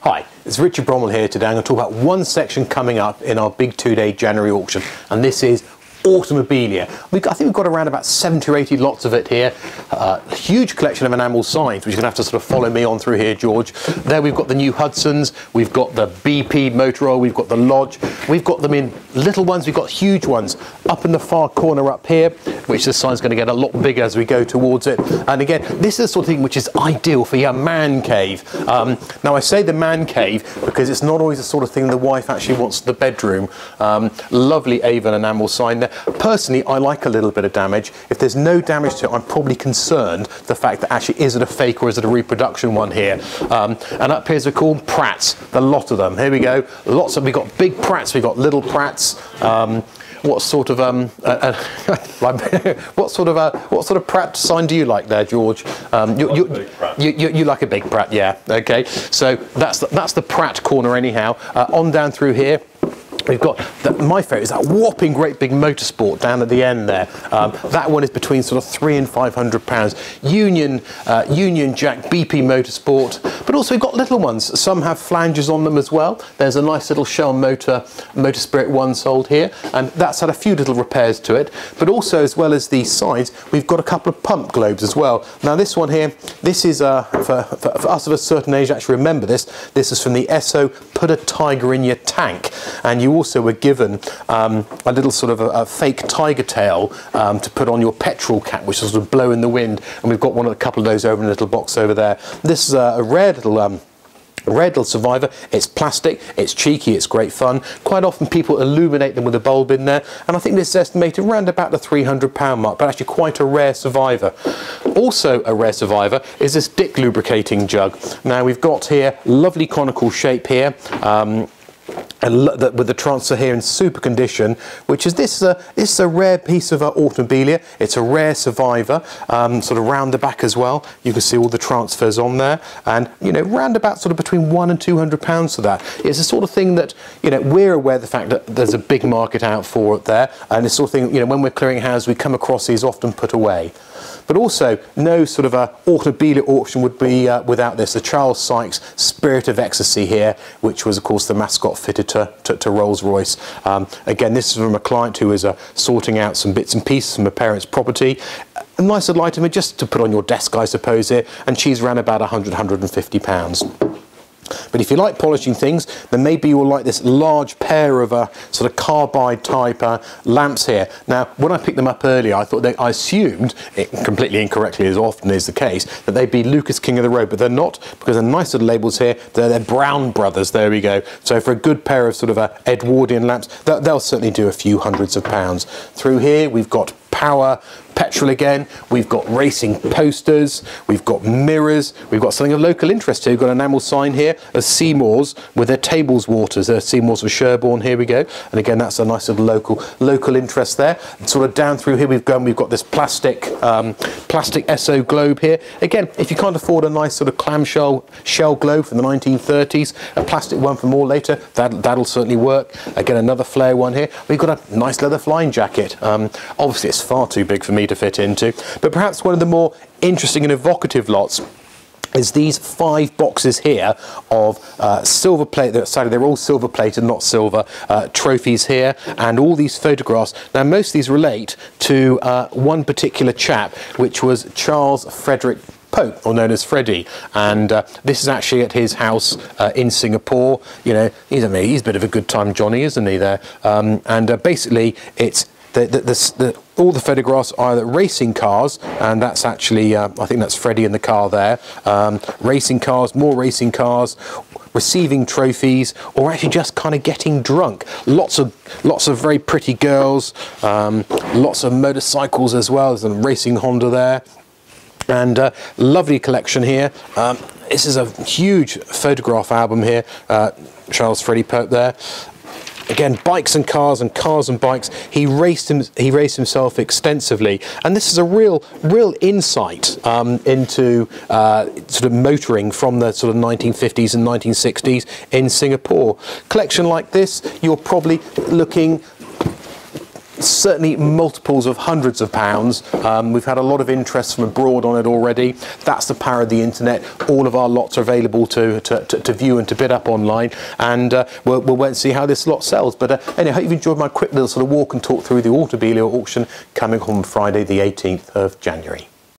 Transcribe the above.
Hi, it's Richard Bromwell here today. I'm going to talk about one section coming up in our big two-day January auction, and this is Automobilia. I think we've got around about 70 or 80 lots of it here. A huge collection of enamel signs, which you're going to have to sort of follow me on through here, George. There we've got the new Hudsons, we've got the BP motor oil, we've got the Lodge, we've got them in little ones, we've got huge ones. Up in the far corner up here, which the sign's going to get a lot bigger as we go towards it. And again, this is the sort of thing which is ideal for your man cave. Now I say the man cave because it's not always the sort of thing the wife actually wants in the bedroom. Lovely Avon enamel sign there. Personally, I like a little bit of damage. If there's no damage to it, I'm probably concerned the fact that actually is it a fake or is it a reproduction one here. And up here's a called Pratts, the lot of them. Here we go. Lots of, we've got big Pratts, we've got little Pratts. What sort of what sort of Pratt sign do you like there, George? You like a big Pratt, yeah. Okay, so that's the Pratt corner anyhow. On down through here, we've got my favourite is that whopping great big Motorsport down at the end there. That one is between sort of £300 and £500. Union Jack BP Motorsport, but also we've got little ones. Some have flanges on them as well. There's a nice little Shell Motor Spirit one sold here, and that's had a few little repairs to it. But also, as well as the sides, we've got a couple of pump globes as well. Now this one here, this is for us of a certain age actually remember this. This is from the Esso Put a Tiger in Your Tank, and you also were given a little sort of a fake tiger tail to put on your petrol cap, which will sort of blow in the wind, and we've got a couple of those over in a little box over there. This is a rare little Survivor. It's plastic, it's cheeky, it's great fun. Quite often people illuminate them with a bulb in there, and I think this is estimated around about the £300 mark, but actually quite a rare Survivor. Also a rare Survivor is this Dick lubricating jug. Now we've got here lovely conical shape here, and with the transfer here in super condition, which is this is a rare piece of Automobilia. It's a rare Survivor, sort of round the back as well. You can see all the transfers on there, and you know, round about sort of between £100 and £200 for that. It's the sort of thing that, you know, we're aware of the fact that there's a big market out for it there, and it's sort of thing, you know, when we're clearing houses, we come across these often put away. But also, no sort of a Automobilia auction would be without this. The Charles Sykes Spirit of Ecstasy here, which was, of course, the mascot fitted to Rolls-Royce. Again, this is from a client who is sorting out some bits and pieces from a parent's property. A nice little item just to put on your desk, I suppose, here, and she's around about £100, £150. But if you like polishing things, then maybe you will like this large pair of sort of carbide type lamps here. Now, when I picked them up earlier, I assumed, completely incorrectly as often is the case, that they'd be Lucas King of the Road, but they're not, because they're nice little labels here. They're Brown Brothers, there we go. So for a good pair of sort of Edwardian lamps, they'll certainly do a few hundreds of pounds. Through here, we've got power petrol again, we've got racing posters, we've got mirrors, we've got something of local interest here. We've got an enamel sign here of Seymour's with their tables waters. Seymour's of Sherborne, here we go, and again that's a nice little local interest there. And sort of down through here we've got this plastic Esso globe here. Again, if you can't afford a nice sort of clamshell globe from the 1930s, a plastic one for more later, that'll certainly work. Again, another flare one here. We've got a nice leather flying jacket. Obviously it's far too big for me to fit into, but perhaps one of the more interesting and evocative lots is these 5 boxes here of silver plate. Sorry, they're all silver plated, not silver trophies here, and all these photographs. Now most of these relate to one particular chap, which was Charles Frederick Pope, or known as Freddie, and this is actually at his house in Singapore. You know, he's a bit of a good time Johnny, isn't he there? And basically it's all the photographs are the racing cars, and that's actually I think that's Freddie in the car there. Racing cars, more racing cars, receiving trophies, or actually just kind of getting drunk. Lots of very pretty girls, lots of motorcycles as well. There's a racing Honda there, and lovely collection here. This is a huge photograph album here. Charles Freddie Pope there. Again, bikes and cars and bikes. He raced himself extensively, and this is a real insight into sort of motoring from the sort of 1950s and 1960s in Singapore. Collection like this, you're probably looking certainly multiples of hundreds of pounds. We've had a lot of interest from abroad on it already. That's the power of the internet. All of our lots are available to view and to bid up online, and we'll wait and see how this lot sells. But anyway, I hope you've enjoyed my quick little sort of walk and talk through the Automobilia auction coming on Friday the 18th of January.